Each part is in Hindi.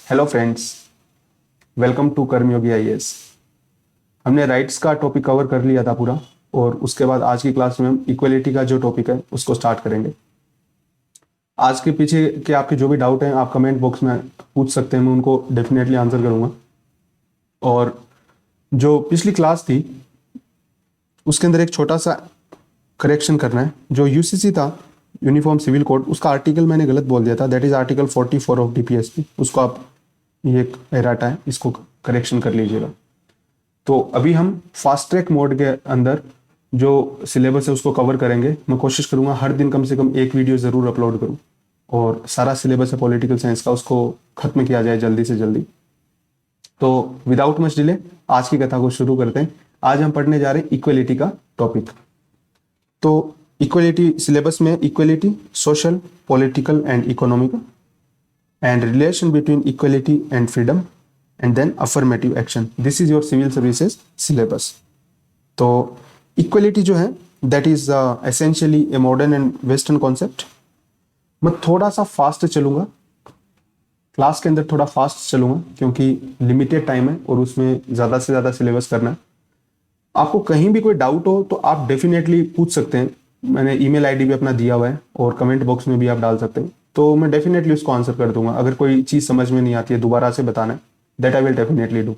Hello friends, welcome to Karmayogi IAS. हमने राइट्स का टॉपिक कवर कर लिया था पूरा, और उसके बाद आज की क्लास में हम इक्वलिटी का जो टॉपिक है उसको स्टार्ट करेंगे। आज के पीछे के आपके जो भी डाउट हैं आप कमेंट बॉक्स में पूछ सकते हैं, मैं उनको डेफिनेटली आंसर करूंगा। और जो पिछली क्लास थी उसके अंदर एक छोटा सा करेक्शन करना है। जो यूसीसी था, यूनिफॉर्म सिविल कोड, उसका आर्टिकल मैंने गलत बोल दिया था, that is article 44 of DPSP. उसको आप, ये एराटा है, इसको करेक्शन कर लीजिएगा। तो अभी हम फास्ट ट्रैक मोड के अंदर जो सिलेबस है उसको कवर करेंगे। मैं कोशिश करूंगा हर दिन कम से कम एक वीडियो जरूर अपलोड करूं, और सारा सिलेबस है पॉलिटिकल साइंस का उसको खत्म किया जाए जल्दी से जल्दी। तो विदाउट मच डिले आज की कथा को शुरू करते हैं। आज हम पढ़ने जा रहे हैं इक्वलिटी का टॉपिक। तो इक्वलिटी सिलेबस में equality, social, political and economic, and relation between equality and freedom, and then affirmative action. This is your civil services syllabus. तो इक्वलिटी जो है that is essentially a modern and western concept. मैं थोड़ा सा फास्ट चलूंगा क्लास के अंदर, थोड़ा फास्ट चलूंगा क्योंकि लिमिटेड टाइम है और उसमें ज़्यादा से ज़्यादा सिलेबस करना है। आपको कहीं भी कोई डाउट हो तो आप डेफिनेटली पूछ सकते हैं। मैंने ईमेल आईडी भी अपना दिया हुआ है और कमेंट बॉक्स में भी आप डाल सकते हैं, तो मैं डेफिनेटली उसको आंसर कर दूंगा। अगर कोई चीज़ समझ में नहीं आती है दोबारा से बताना है, that I will definitely do.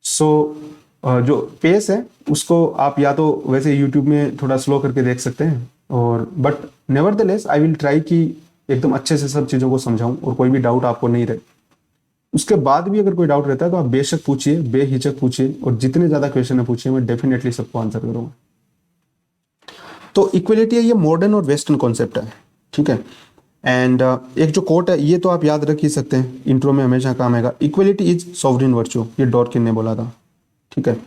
So जो पेस है उसको आप या तो वैसे यूट्यूब में थोड़ा स्लो करके देख सकते हैं, और but nevertheless I will try कि एकदम अच्छे से सब चीज़ों को समझाऊं और कोई भी डाउट आपको नहीं रहे। उसके बाद भी अगर कोई डाउट रहता है तो आप बेशक पूछिए, बेहिचक पूछिए, और जितने ज़्यादा क्वेश्चन है पूछिए, मैं डेफिनेटली सबको आंसर करूंगा। तो इक्वलिटी है, ये मॉडर्न और वेस्टर्न कॉन्सेप्ट है, ठीक है। एंड एक जो कोट है ये तो आप याद रख ही सकते हैं, इंट्रो में हमेशा काम आएगा। इक्वलिटी इज सॉवरेन वर्च्यू, ये डॉर्किन ने बोला था, ठीक है।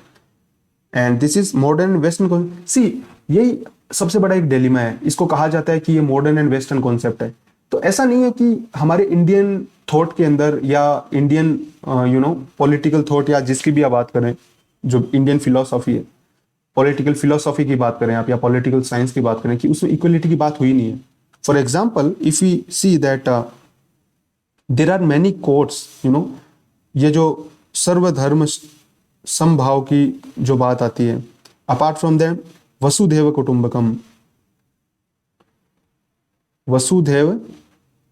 And this is modern western. See, यही सबसे बड़ा एक डिलेमा है। इसको कहा जाता है कि ये मॉडर्न एंड वेस्टर्न कॉन्सेप्ट है। तो ऐसा नहीं है कि हमारे इंडियन थॉट के अंदर या इंडियन पॉलिटिकल थॉट, या जिसकी भी आप बात करें, जो इंडियन फिलोसॉफी है, पॉलिटिकल फिलोसॉफी की बात करें आप या पॉलिटिकल साइंस की बात करें, कि उसमें इक्वलिटी की बात हुई नहीं है। For example, if we see that there are many quotes, ये जो सर्वधर्म समभाव की जो बात आती है, अपार्ट फ्रॉम दैट वसुधैव कुटुंबकम, वसुधैव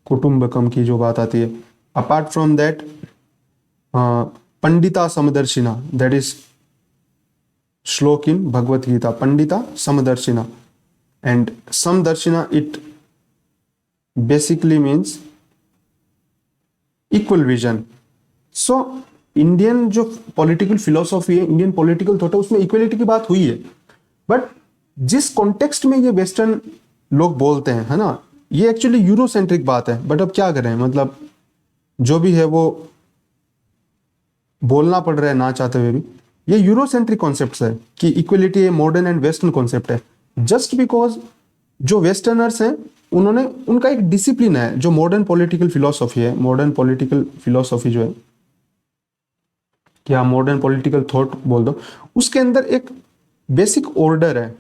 कुटुंबकम की जो बात आती है, apart from that Pandita समदर्शिना, that is श्लोक इन भगवत गीता, पंडिता समदर्शिना। एंड समदर्शिना it basically means equal vision. So Indian जो पॉलिटिकल फिलोसॉफी है, इंडियन पॉलिटिकल थॉट है, उसमें इक्वलिटी की बात हुई है, बट जिस कॉन्टेक्स्ट में ये वेस्टर्न लोग बोलते हैं, है ना, ये एक्चुअली यूरोसेंट्रिक बात है। बट अब क्या करें, मतलब जो भी है वो बोलना पड़ रहा है ना चाहते हुए भी। ये यूरोसेंट्रिक कॉन्सेप्ट है कि equality modern and western concept है, जस्ट बिकॉज जो वेस्टर्नर्स हैं उन्होंने, उनका एक डिसिप्लिन है जो मॉडर्न पॉलिटिकल फिलोसॉफी है। मॉडर्न पॉलिटिकल फिलोसॉफी जो है, क्या मॉडर्न पॉलिटिकल थॉट बोल दो, उसके अंदर एक बेसिक ऑर्डर है।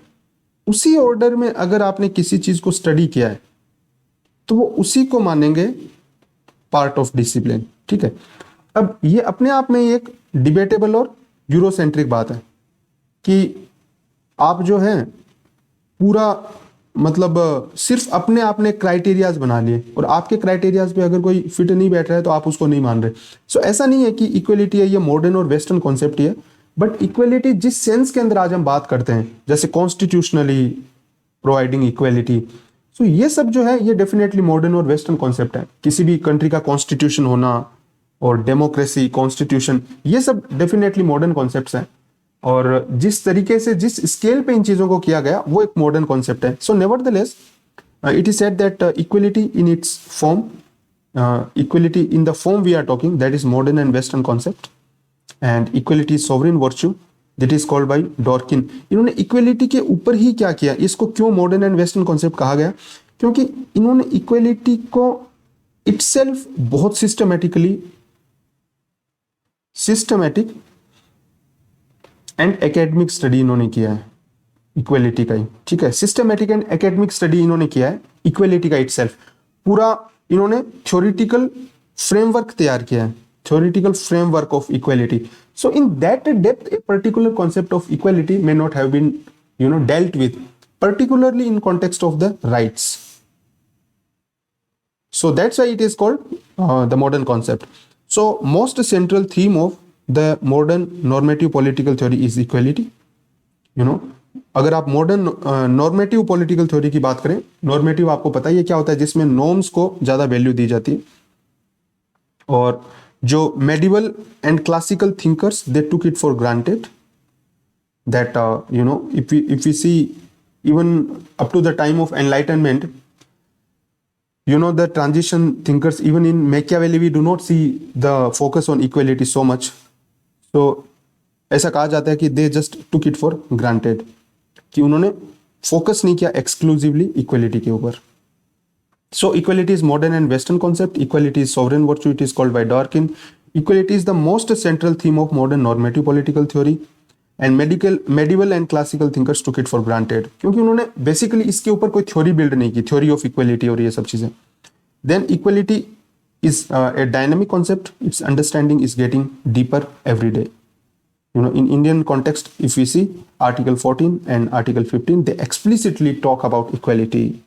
उसी ऑर्डर में अगर आपने किसी चीज को स्टडी किया है तो वो उसी को मानेंगे पार्ट ऑफ डिसिप्लिन, ठीक है। अब ये अपने आप में एक डिबेटेबल और यूरोसेंट्रिक बात है कि आप जो है पूरा, मतलब सिर्फ अपने आपने क्राइटेरियाज बना लिए, और आपके क्राइटेरियाज पे अगर कोई फिट नहीं बैठ रहा है तो आप उसको नहीं मान रहे। सो ऐसा नहीं है कि इक्वलिटी है ये मॉडर्न और वेस्टर्न कॉन्सेप्ट ही है, बट इक्वलिटी जिस सेंस के अंदर आज हम बात करते हैं, जैसे कॉन्स्टिट्यूशनली प्रोवाइडिंग इक्वलिटी, सो ये सब जो है ये डेफिनेटली मॉडर्न और वेस्टर्न कॉन्सेप्ट है। किसी भी कंट्री का कॉन्स्टिट्यूशन होना और डेमोक्रेसी, कॉन्स्टिट्यूशन, ये सब डेफिनेटली मॉडर्न कॉन्सेप्ट्स हैं, और जिस तरीके से, जिस स्केल पे इन चीजों को किया गया वो एक मॉडर्न कॉन्सेप्ट है। So nevertheless it is said that equality in its form, equality in the form we are talking, that is modern and western concept, and equality is sovereign virtue, that is called by Dworkin. इन्होंने इक्वलिटी के ऊपर ही क्या किया, इसको क्यों मॉडर्न एंड वेस्टर्न कॉन्सेप्ट कहा गया, क्योंकि इन्होंने इक्वलिटी को इटसेल्फ बहुत सिस्टमैटिक एंड एकेडमिक स्टडी इन्होंने किया है इक्वलिटी का ही, ठीक है। सिस्टमैटिक एंड एकेडमिक स्टडी इन्होंने किया है इक्वलिटी का इटसेल्फ। पूरा इन्होंने थ्योरेटिकल फ्रेमवर्क तैयार किया है, theoretical framework of equality. So in that depth, a particular concept of equality may not have been, dealt with, particularly in context of the rights. So that's why it is called the modern concept. So most central theme of the modern normative political theory is equality. अगर आप मॉडर्न नॉर्मेटिव पॉलिटिकल थ्योरी की बात करें, नॉर्मेटिव आपको पता ही है क्या होता है, जिसमें नॉर्म्स को ज्यादा वैल्यू दी जाती है, और जो medieval and classical thinkers, they took it for granted that if we see even up to the time of enlightenment, the transition thinkers, even in Machiavelli, we do not see the focus on equality so much. So ऐसा कहा जाता है कि they just took it for granted, कि उन्होंने फोकस नहीं किया एक्सक्लूसिवली इक्वलिटी के ऊपर. So equality is modern and Western concept. Equality is sovereign virtue. It is called by Dworkin. Equality is the most central theme of modern normative political theory, and medieval and classical thinkers took it for granted. क्योंकि उन्होंने बेसिकली इसके ऊपर कोई थ्योरी बिल्ड नहीं की, थ्योरी ऑफ इक्वलिटी और ये सब चीजें. Then equality is a dynamic concept. Its understanding is getting deeper every day. In Indian context, if we see Article 14 and Article 15, they explicitly talk about equality.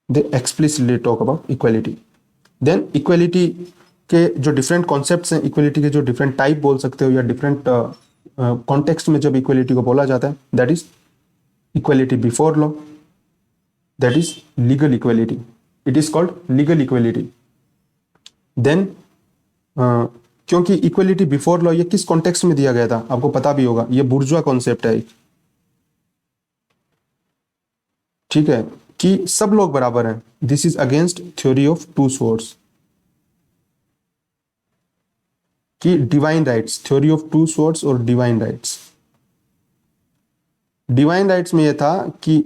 They explicitly talk about equality. Then equality के जो different concepts हैं, equality के जो different type बोल सकते हो, या different context में जब equality को बोला जाता है, that is equality before law, that is legal equality. It is called legal equality. Then क्योंकि equality before law ये किस context में दिया गया था आपको पता भी होगा, ये बुर्जुआ concept है, ठीक है, कि सब लोग बराबर हैं. This is against theory of two swords, कि divine rights, theory of two swords और डिवाइन राइट्स. डिवाइन राइट्स में यह था कि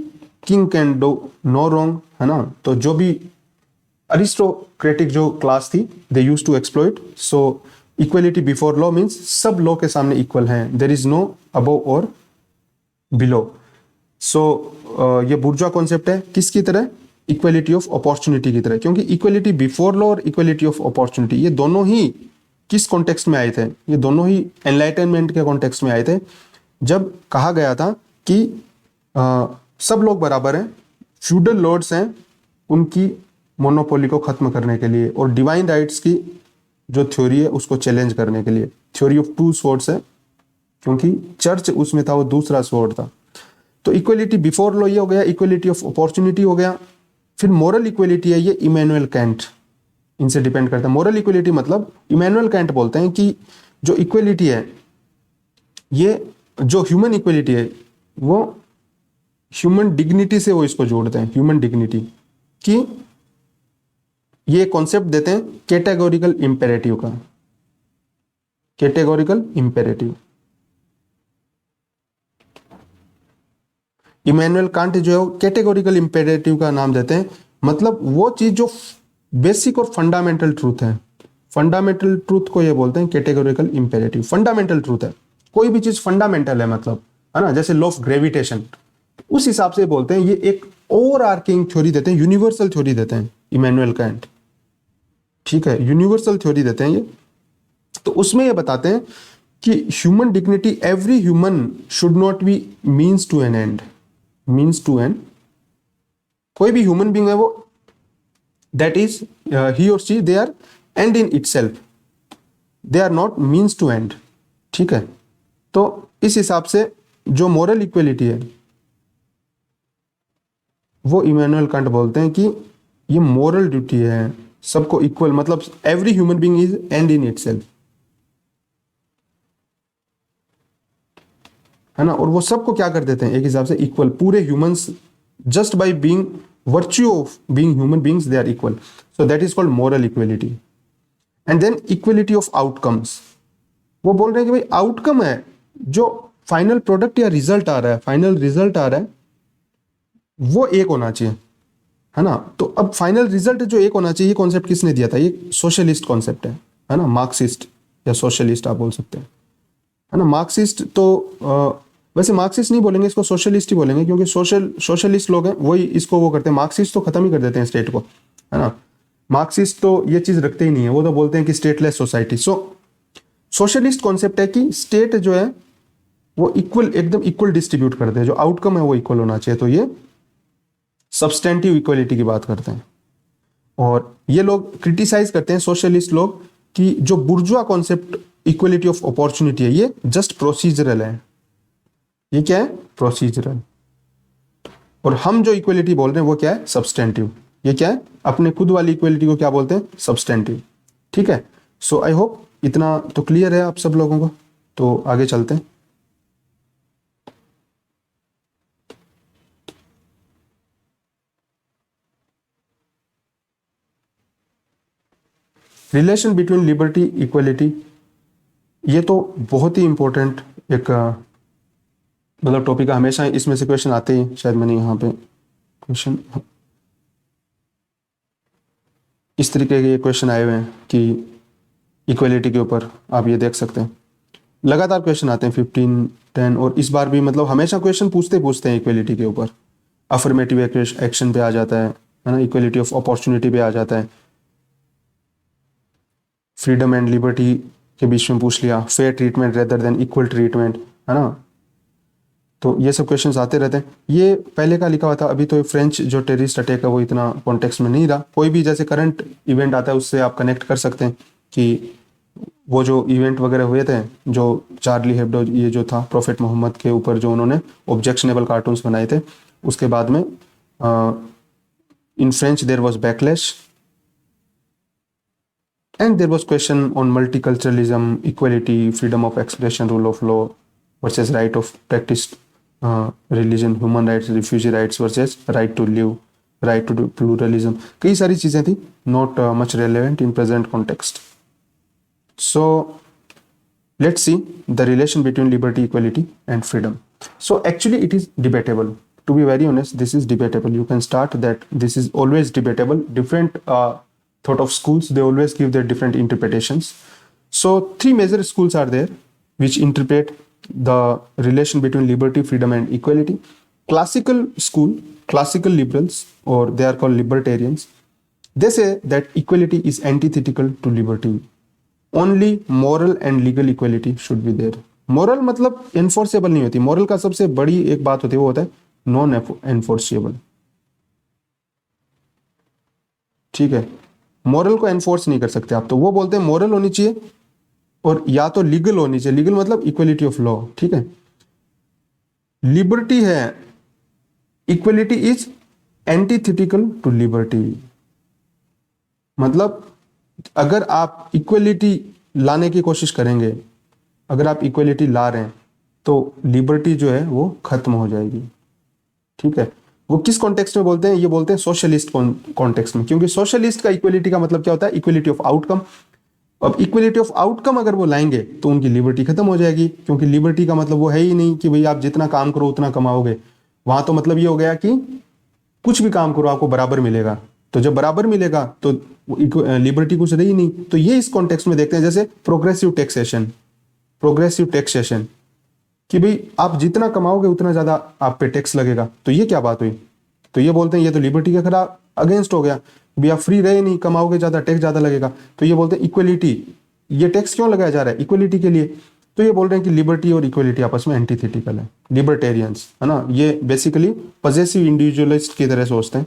king can do no wrong, है ना. तो जो भी अरिस्टोक्रेटिक जो क्लास थी, they use to exploit. So equality before law means सब लॉ के सामने इक्वल हैं, देयर इज नो अबव और बिलो. सो ये बुर्जुआ कॉन्सेप्ट है किसकी तरह, इक्वलिटी ऑफ अपॉर्चुनिटी की तरह. क्योंकि इक्वलिटी बिफोर लॉ और इक्वलिटी ऑफ अपॉर्चुनिटी ये दोनों ही किस कॉन्टेक्स्ट में आए थे, ये दोनों ही एनलाइटनमेंट के कॉन्टेक्स्ट में आए थे, जब कहा गया था कि सब लोग बराबर हैं, फ्यूडल लॉर्ड्स हैं उनकी मोनोपोली को खत्म करने के लिए, और डिवाइन राइट्स की जो थ्योरी है उसको चैलेंज करने के लिए. थ्योरी ऑफ टू स्वॉर्ड्स है, क्योंकि चर्च उसमें था, वो दूसरा स्वॉर्ड था. तो इक्वलिटी बिफोर लॉ ये हो गया, इक्वलिटी ऑफ अपॉर्चुनिटी हो गया. फिर मोरल इक्वलिटी है, ये इमैनुअल कैंट इनसे डिपेंड करता है. मोरल इक्वलिटी मतलब इमैनुअल कैंट बोलते हैं कि जो इक्वलिटी है, ये जो ह्यूमन इक्वलिटी है, वो ह्यूमन डिग्निटी से वो इसको जोड़ते हैं, ह्यूमन डिग्निटी कि ये कॉन्सेप्ट देते हैं कैटेगोरिकल इंपेरेटिव का, कैटेगोरिकल इंपेरेटिव. इमैनुअल कांट जो है कैटेगोरिकल इंपेरेटिव का नाम देते हैं, मतलब वो चीज जो बेसिक और फंडामेंटल ट्रूथ है, फंडामेंटल ट्रूथ को ये बोलते हैं कैटेगोरिकल इंपेरेटिव. फंडामेंटल ट्रूथ है, कोई भी चीज फंडामेंटल है मतलब, है ना, जैसे लॉ ऑफ ग्रेविटेशन, उस हिसाब से बोलते हैं. ये एक ओवर आर्किंग थ्योरी देते हैं, यूनिवर्सल थ्योरी देते हैं इमैनुअल कांट, ठीक है, यूनिवर्सल थ्योरी देते हैं ये. तो उसमें ये बताते हैं कि human dignity, every human should not be means to an end, means to end. कोई भी ह्यूमन बीइंग है वो, दैट इज ही और she, they are end in itself, they are not means to end, ठीक है. तो इस हिसाब से जो मोरल इक्वलिटी है वो इमैनुअल कांट बोलते हैं कि ये मोरल ड्यूटी है, सबको इक्वल, मतलब every human being is and in itself, है ना. और वो सबको क्या कर देते हैं एक हिसाब से इक्वल, पूरे humans, just by being virtue of being human beings they are equal. So that is called moral equality. And then equality of outcomes. वो बोल रहे हैं कि भाई आउटकम है, जो फाइनल प्रोडक्ट या रिजल्ट आ रहा है, फाइनल रिजल्ट आ रहा है, वो एक होना चाहिए, है ना. तो अब फाइनल रिजल्ट जो एक होना चाहिए, ये कॉन्सेप्ट किसने दिया था, ये सोशलिस्ट कॉन्सेप्ट है ना, मार्क्सिस्ट या सोशलिस्ट आप बोल सकते हैं, है ना. मार्क्सिस्ट तो वैसे मार्क्सिस्ट नहीं बोलेंगे, इसको सोशलिस्ट ही बोलेंगे, क्योंकि सोशलिस्ट लोग हैं वही इसको वो करते हैं. मार्क्सिस्ट तो खत्म ही कर देते हैं स्टेट को, है ना. मार्क्सिस्ट तो ये चीज रखते ही नहीं है, वो तो बोलते हैं कि स्टेटलेस सोसाइटी। सोशलिस्ट कॉन्सेप्ट है कि स्टेट जो है वो इक्वल, एकदम इक्वल डिस्ट्रीब्यूट करते हैं, जो आउटकम है वो इक्वल होना चाहिए। तो ये सब्सटेंटिव इक्वलिटी की बात करते हैं। और ये लोग क्रिटिसाइज करते हैं, सोशलिस्ट लोग, कि जो बुर्जुआ कॉन्सेप्ट इक्वलिटी ऑफ अपॉर्चुनिटी है ये जस्ट प्रोसीजरल है। ये क्या है? प्रोसीजरल। और हम जो इक्वलिटी बोल रहे हैं वो क्या है? सब्सटेंटिव। ये क्या है? अपने खुद वाली इक्वलिटी को क्या बोलते हैं? सब्सटेंटिव। ठीक है। सो आई होप इतना तो क्लियर है आप सब लोगों को। तो आगे चलते हैं। रिलेशन बिटवीन लिबर्टी इक्वलिटी, ये तो बहुत ही इंपॉर्टेंट एक मतलब टॉपिक है। हमेशा इसमें से क्वेश्चन आते ही, शायद मैंने यहाँ पे क्वेश्चन इस तरीके के क्वेश्चन आए हुए हैं कि इक्वलिटी के ऊपर आप ये देख सकते हैं, लगातार क्वेश्चन आते हैं 15, 10, और इस बार भी मतलब हमेशा क्वेश्चन पूछते हैं इक्वलिटी के ऊपर। अफर्मेटिव एक्शन पे आ जाता है ना, इक्वलिटी ऑफ अपॉर्चुनिटी पे आ जाता है, फ्रीडम एंड लिबर्टी के बीच में पूछ लिया, fair treatment rather than equal treatment, है ना। तो ये सब क्वेश्चंस आते रहते हैं। ये पहले का लिखा हुआ था, अभी तो फ्रेंच जो टेररिस्ट अटैक है वो इतना कॉन्टेक्स्ट में नहीं रहा। कोई भी जैसे करंट इवेंट आता है उससे आप कनेक्ट कर सकते हैं कि वो जो इवेंट वगैरह हुए थे, जो चार्ली हेब्डो ये जो था प्रोफेट मोहम्मद के ऊपर जो उन्होंने ऑब्जेक्शनेबल कार्टून्स बनाए थे, उसके बाद में in French there was backlash and there was question on multiculturalism, equality, freedom of expression, rule of law versus right of practice, religion, human rights, refugee rights versus right to live, right to pluralism. कई सारी चीजें थी, not much relevant in present context. So let's see the relation between liberty, equality and freedom. So actually it is debatable. To be very honest, this is debatable. You can start that this is always debatable. Different thought of schools, they always give their different interpretations. So three major schools are there which interpret the relation between liberty, freedom and equality. Classical school, classical liberals, or they are called libertarians, they say that equality is antithetical to liberty. Only moral and legal equality should be there. moral मतलब enforceable नहीं होती। moral का सबसे बड़ी एक बात होती है, वो होता है नॉन एनफोर्सेबल। ठीक है, मॉरल को एनफोर्स नहीं कर सकते आप, तो वो बोलते हैं मॉरल होनी चाहिए और या तो लीगल होनी चाहिए। लीगल मतलब इक्वलिटी ऑफ लॉ। ठीक है, लिबर्टी है, equality is antithetical to liberty. मतलब अगर आप इक्वलिटी लाने की कोशिश करेंगे, अगर आप इक्वलिटी ला रहे हैं तो लिबर्टी जो है वो खत्म हो जाएगी। ठीक है, वो किस कॉन्टेक्स्ट में बोलते हैं? ये बोलते हैं सोशलिस्ट कॉन्टेक्स्ट में, क्योंकि सोशलिस्ट का इक्वलिटी का मतलब क्या होता है? Equality of outcome. अब इक्वलिटी ऑफ आउटकम अगर वो लाएंगे तो उनकी लिबर्टी खत्म हो जाएगी, क्योंकि लिबर्टी का मतलब वो है ही नहीं कि भाई आप जितना काम करो उतना कमाओगे। वहां तो मतलब ये हो गया कि कुछ भी काम करो आपको बराबर मिलेगा। तो जब बराबर मिलेगा तो लिबर्टी कुछ रही नहीं। तो ये इस कॉन्टेक्स्ट में देखते हैं, जैसे प्रोग्रेसिव टैक्सेशन, प्रोग्रेसिव टैक्सेशन, कि भाई आप जितना कमाओगे उतना ज्यादा आप पे टैक्स लगेगा। तो ये क्या बात हुई? तो ये बोलते हैं ये तो लिबर्टी के खिलाफ अगेंस्ट हो गया। भाई आप फ्री रहे नहीं, कमाओगे ज्यादा, टैक्स ज्यादा लगेगा। तो ये बोलते हैं इक्वलिटी, ये टैक्स क्यों लगाया जा रहा है? इक्वलिटी के लिए। तो ये बोल रहे हैं कि लिबर्टी और इक्वलिटी आपस में एंटीथेटिकल है। लिबर्टेरियंस, है ना, ये बेसिकली पॉजेसिव इंडिविजुअलिस्ट की तरह सोचते हैं,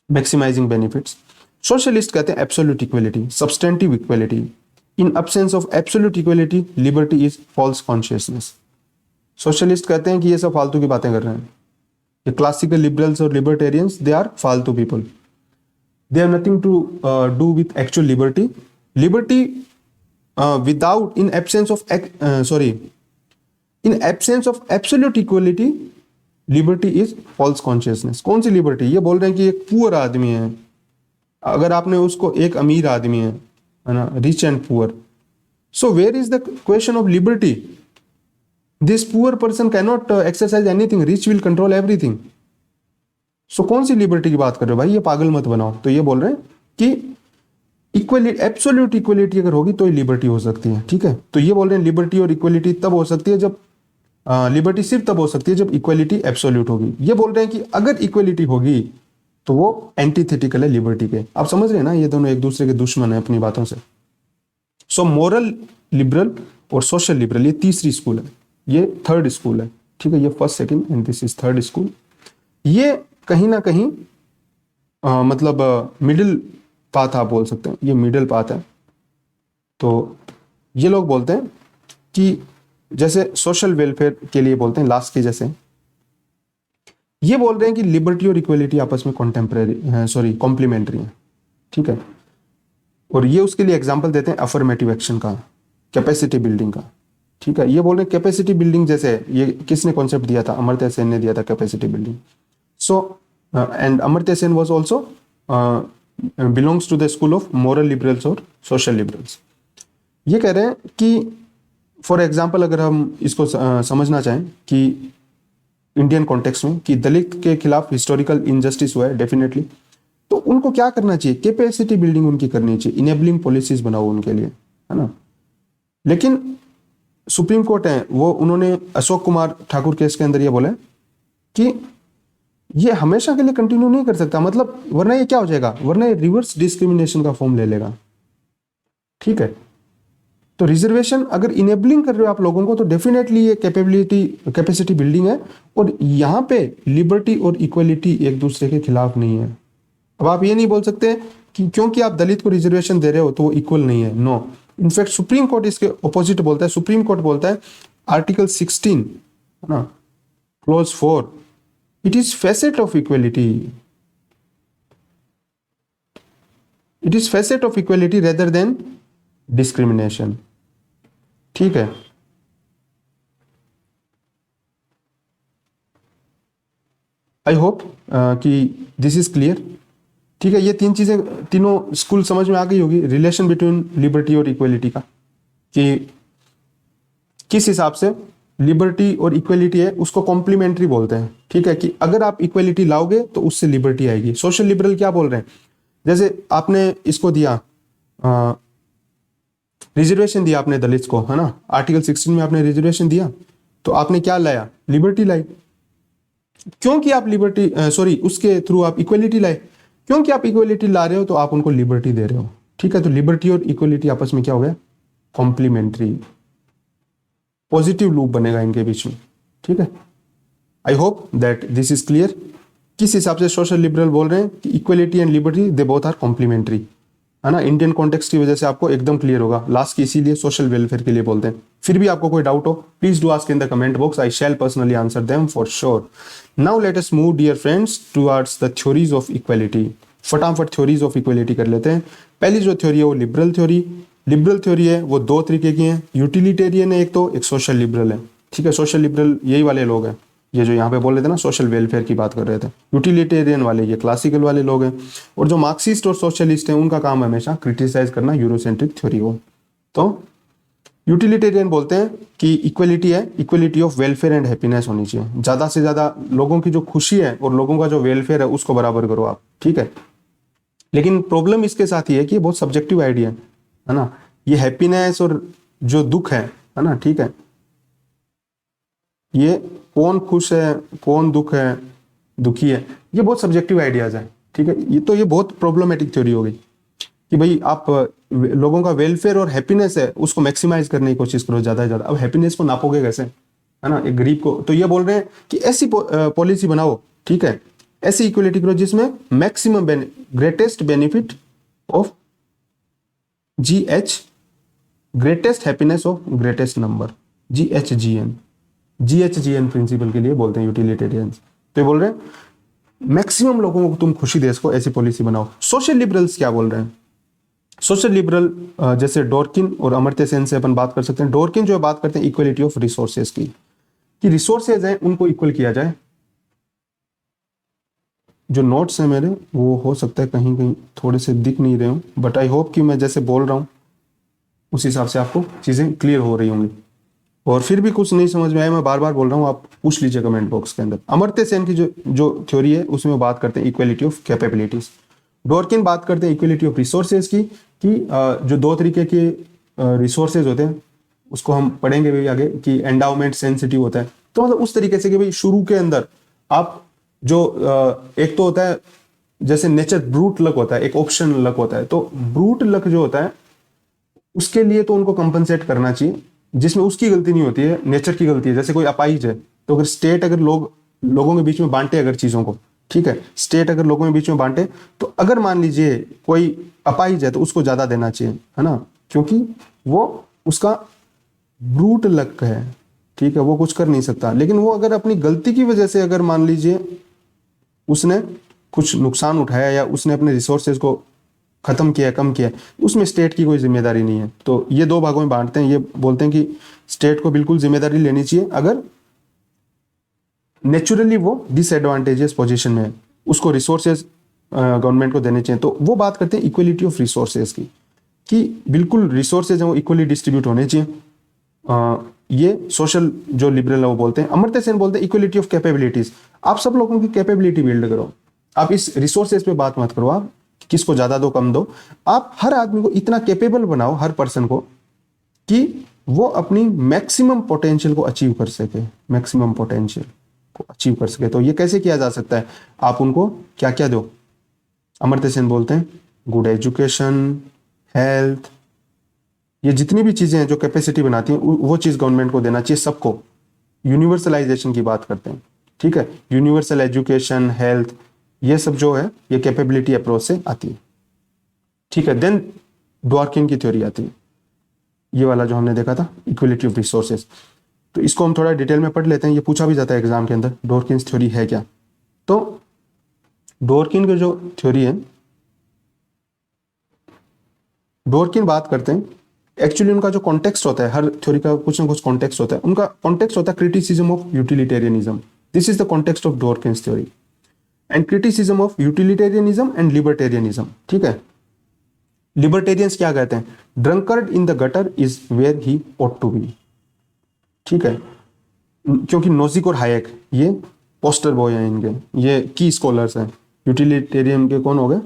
मैक्सिमाइजिंग बेनिफिट्स। सोशलिस्ट कहते हैं absolute equality, substantive equality. In absence of absolute equality liberty is false consciousness. Socialist कहते हैं कि ये सब फालतू की बातें कर रहे हैं। ये क्लासिकल लिबरल्स और लिबर्टेरियंस, दे आर फालतू people, they have nothing to do with actual liberty. Liberty without, in absence of in absence of absolute equality liberty is false consciousness. कौन सी लिबर्टी? ये बोल रहे हैं कि एक पुअर आदमी है, अगर आपने उसको, एक अमीर आदमी है ना, rich and poor, so where is the question of liberty? This poor person can not exercise anything, rich will control everything. So कौन सी लिबर्टी की बात कर रहे हो भाई? ये पागल मत बनाओ। तो ये बोल रहे हैं कि इक्वलिटी, एब्सोल्यूट इक्वलिटी अगर होगी तो लिबर्टी हो सकती है। ठीक है, तो ये बोल रहे हैं लिबर्टी और इक्वलिटी तब हो सकती है जब, लिबर्टी सिर्फ तब हो सकती है जब इक्वलिटी एब्सोल्यूट होगी। ये बोल रहे हैं कि अगर इक्वलिटी होगी तो वो एंटीथेटिकल है लिबर्टी के। आप समझ रहे हैं ना, ये दोनों एक दूसरे के दुश्मन है अपनी बातों से। सो मोरल लिबरल और सोशल लिबरल ये तीसरी स्कूल है, ये थर्ड स्कूल है, ठीक है। ये first second and this is third school. ये कहीं ना कहीं मतलब मिडिल पाथ आप बोल सकते हैं, ये मिडिल पाथ है। तो ये लोग बोलते हैं कि जैसे सोशल वेलफेयर के लिए बोलते हैं लास्ट के जैसे, ये बोल रहे हैं कि लिबर्टी और इक्वलिटी आपस में कॉम्प्लीमेंट्री है, ठीक है। और ये उसके लिए एग्जांपल देते हैं अफर्मेटिव एक्शन का, कैपेसिटी बिल्डिंग का, ठीक है। ये बोल रहे हैं कैपेसिटी बिल्डिंग जैसे, ये किसने कॉन्सेप्ट दिया था? अमर्त्य सेन ने दिया था capacity building. So and Amartya Sen was also belongs to the school of moral liberals और सोशल लिबरल्स। ये कह रहे हैं कि फॉर एग्जाम्पल अगर हम इसको समझना चाहें कि इंडियन कॉन्टेक्स्ट में कि दलित के खिलाफ हिस्टोरिकल इनजस्टिस हुआ है डेफिनेटली, तो उनको क्या करना चाहिए? कैपेसिटी बिल्डिंग उनकी करनी चाहिए, इनेबलिंग पॉलिसीज बनाओ उनके लिए, है ना। लेकिन सुप्रीम कोर्ट है वो, उन्होंने अशोक कुमार ठाकुर केस के अंदर ये बोला कि ये हमेशा के लिए कंटिन्यू नहीं कर सकता, मतलब वरना ये क्या हो जाएगा, वरना ये रिवर्स डिस्क्रिमिनेशन का फॉर्म ले लेगा, ठीक है। तो रिजर्वेशन अगर इनेबलिंग कर रहे हो आप लोगों को, तो डेफिनेटली ये कैपेसिटी बिल्डिंग है। और यहाँ पे लिबर्टी और इक्वलिटी एक दूसरे के खिलाफ नहीं है। अब आप ये नहीं बोल सकते कि क्योंकि आप दलित को रिजर्वेशन दे रहे हो तो वो इक्वल नहीं है, नो। इनफैक्ट सुप्रीम कोर्ट इसके ऑपोजिट बोलता है। सुप्रीम कोर्ट बोलता है आर्टिकल 16 है ना, clause 4, it is facet of equality, it is facet of equality rather than discrimination, ठीक है। आई होप कि दिस इज क्लियर, ठीक है। ये तीन चीजें, तीनों स्कूल समझ में आ गई होगी, रिलेशन बिटवीन लिबर्टी और इक्वलिटी का, कि किस हिसाब से लिबर्टी और इक्वलिटी है उसको कॉम्प्लीमेंट्री बोलते हैं, ठीक है। कि अगर आप इक्वलिटी लाओगे तो उससे लिबर्टी आएगी। सोशल लिबरल क्या बोल रहे हैं? जैसे आपने इसको दिया रिजर्वेशन दिया आपने दलित को, है ना, आर्टिकल 16 में आपने रिजर्वेशन दिया, तो आपने क्या लाया? लिबर्टी लाई। क्योंकि आप लिबर्टी उसके थ्रू आप इक्वलिटी लाए, क्योंकि आप इक्वलिटी ला रहे हो तो आप उनको लिबर्टी दे रहे हो, ठीक है। तो लिबर्टी और इक्वलिटी आपस में क्या हो गया? कॉम्प्लीमेंट्री, पॉजिटिव लूप बनेगा इनके बीच में, ठीक है। I hope that this is clear. किस हिसाब से सोशल लिबरल बोल रहे हैं कि equality and liberty they both are complementary, है ना। इंडियन कॉन्टेक्स्ट की वजह से आपको एकदम क्लियर होगा। लास्ट की इसीलिए सोशल वेलफेयर के लिए बोलते हैं। फिर भी आपको कोई डाउट हो, please do ask in the comment box, I shall personally answer them for sure. Now let us move dear friends towards the theories of equality. फटाफट थ्योरीज ऑफ इक्वलिटी कर लेते हैं। पहली जो थ्योरी है वो लिबरल थ्योरी। लिबरल थ्योरी है वो दो तरीके की है, यूटिलिटेरियन है एक, तो एक सोशल लिबरल है, ठीक है। सोशल लिबरल यही वाले लोग हैं, ये जो यहाँ पे बोल रहे थे ना, सोशल वेलफेयर की बात कर रहे थे। यूटिलिटेरियन वाले ये क्लासिकल वाले लोग हैं। और जो मार्क्सिस्ट और सोशलिस्ट हैं उनका काम हमेशा क्रिटिसाइज करना यूरोसेंट्रिक थ्योरी को। तो यूटिलिटेरियन बोलते हैं कि इक्वलिटी है, equality of welfare and happiness होनी चाहिए। ज्यादा से ज्यादा लोगों की जो खुशी है और लोगों का जो वेलफेयर है उसको बराबर करो आप, ठीक है। लेकिन प्रॉब्लम इसके साथ ही है कि ये बहुत सब्जेक्टिव आइडिया है ना। ये हैप्पीनेस और जो दुख है ना, ठीक है, ये कौन खुश है कौन दुखी है, ये बहुत सब्जेक्टिव आइडियाज है, ठीक है। ये बहुत प्रॉब्लमैटिक थ्योरी हो गई कि भाई आप लोगों का वेलफेयर और हैप्पीनेस है उसको मैक्सिमाइज करने की कोशिश करो ज्यादा से ज्यादा। अब हैप्पीनेस को नापोगे कैसे, है ना, एक गरीब को? तो ये बोल रहे हैं कि ऐसी पॉलिसी बनाओ, ठीक है, ऐसी इक्वलिटी करो जिसमें maximum greatest benefit of GH, greatest happiness of greatest number, GHGN principle के लिए बोलते हैं यूटिलिटेरियंस। तो ये बोल रहे हैं मैक्सिमम लोगों को तुम खुशी दे सको ऐसी पॉलिसी बनाओ। सोशल लिबरल्स क्या बोल रहे हैं? सोशल लिबरल जैसे डॉर्किन और अमर्त्य सेन से अपन बात कर सकते हैं। डॉर्किन जो बात करते हैं इक्वलिटी ऑफ रिसोर्सेज की, कि रिसोर्सेज हैं उनको इक्वल किया जाए। जो नोट्स हैं मेरे वो हो सकता है कहीं कहीं थोड़े से दिख नहीं रहे हो, बट आई होप कि मैं जैसे बोल रहा हूँ उस हिसाब से आपको चीजें क्लियर हो रही होंगी। और फिर भी कुछ नहीं समझ में आया, मैं बार बार बोल रहा हूँ, आप पूछ लीजिए कमेंट बॉक्स के अंदर। अमर्त्य सेन की जो थ्योरी है उसमें बात करते हैं इक्वलिटी ऑफ कैपेबिलिटीज। डॉर्किन बात करते हैं इक्वलिटी ऑफ रिसोर्सेज की, कि जो दो तरीके के रिसोर्सेज होते हैं उसको हम पढ़ेंगे भी आगे, कि एंडाउमेंट सेंसिटिव होता है। तो मतलब उस तरीके से कि भाई शुरू के अंदर आप जो एक तो होता है जैसे नेचर ब्रूट लक होता है, एक ऑप्शन लक होता है, तो ब्रूट लक जो होता है उसके लिए तो उनको कंपनसेट करना चाहिए, जिसमें उसकी गलती नहीं होती है, नेचर की गलती है। जैसे कोई अपाहिज है, तो अगर स्टेट अगर लोगों के बीच में बांटे अगर चीजों को, ठीक है, स्टेट अगर लोगों के बीच में बांटे, तो अगर मान लीजिए कोई अपाहिज है तो उसको ज्यादा देना चाहिए, है ना, क्योंकि वो उसका ब्रूट लक है, ठीक है, वो कुछ कर नहीं सकता। लेकिन वो अगर अपनी गलती की वजह से अगर मान लीजिए उसने कुछ नुकसान उठाया या उसने अपने रिसोर्सेज को खत्म किया, कम किया, उसमें स्टेट की कोई जिम्मेदारी नहीं है। तो ये दो भागों में बांटते हैं, ये बोलते हैं कि स्टेट को बिल्कुल जिम्मेदारी लेनी चाहिए अगर नेचुरली वो डिसएडवांटेजेस पोजीशन में है, उसको रिसोर्सेज गवर्नमेंट को देने चाहिए। तो वो बात करते हैं इक्वलिटी ऑफ रिसोर्सेज की, कि बिल्कुल रिसोर्सेज हैं वो इक्वली डिस्ट्रीब्यूट होने चाहिए। ये सोशल जो लिबरल है वो बोलते हैं। अमर्त्य सेन बोलते हैं इक्वलिटी ऑफ कैपेबिलिटीज, आप सब लोगों की कैपेबिलिटी बिल्ड करो, आप इस रिसोर्सेज पे बात मत करो, आप किसको ज्यादा दो कम दो, आप हर आदमी को इतना कैपेबल बनाओ, हर पर्सन को, कि वो अपनी मैक्सिमम पोटेंशियल को अचीव कर सके, मैक्सिमम पोटेंशियल को अचीव कर सके। तो ये कैसे किया जा सकता है, आप उनको क्या क्या दो। अमर्त्य सेन बोलते हैं गुड एजुकेशन, हेल्थ, ये जितनी भी चीजें हैं जो कैपेसिटी बनाती हैं वो चीज गवर्नमेंट को देना चाहिए सबको। यूनिवर्सलाइजेशन की बात करते हैं, ठीक है, यूनिवर्सल एजुकेशन, हेल्थ, ये सब जो है ये कैपेबिलिटी अप्रोच से आती है, ठीक है। देन डॉर्किन की थ्योरी आती है, ये वाला जो हमने देखा था इक्वलिटी ऑफ रिसोर्सेज। तो इसको हम थोड़ा डिटेल में पढ़ लेते हैं, ये पूछा भी जाता है एग्जाम के अंदर, डॉर्किन्स थ्योरी है क्या। तो डॉर्किन की जो थ्योरी है, डॉर्किन बात करते हैं, एक्चुअली उनका जो कॉन्टेक्स्ट होता है, हर थ्योरी का कुछ ना कुछ कॉन्टेक्स्ट होता है, उनका कॉन्टेक्स्ट होता है criticism of utilitarianism. This is the context of Dworkin's theory and criticism of utilitarianism and libertarianism, ठीक है। लिबर्टेरियंस क्या कहते हैं, drunkard in the gutter is where he ought to be, ठीक है, क्योंकि नोजिक और हायक ये पोस्टर बॉय हैं इनके, ये की स्कॉलर्स हैं। यूटिलिटेरियन के कौन हो गए,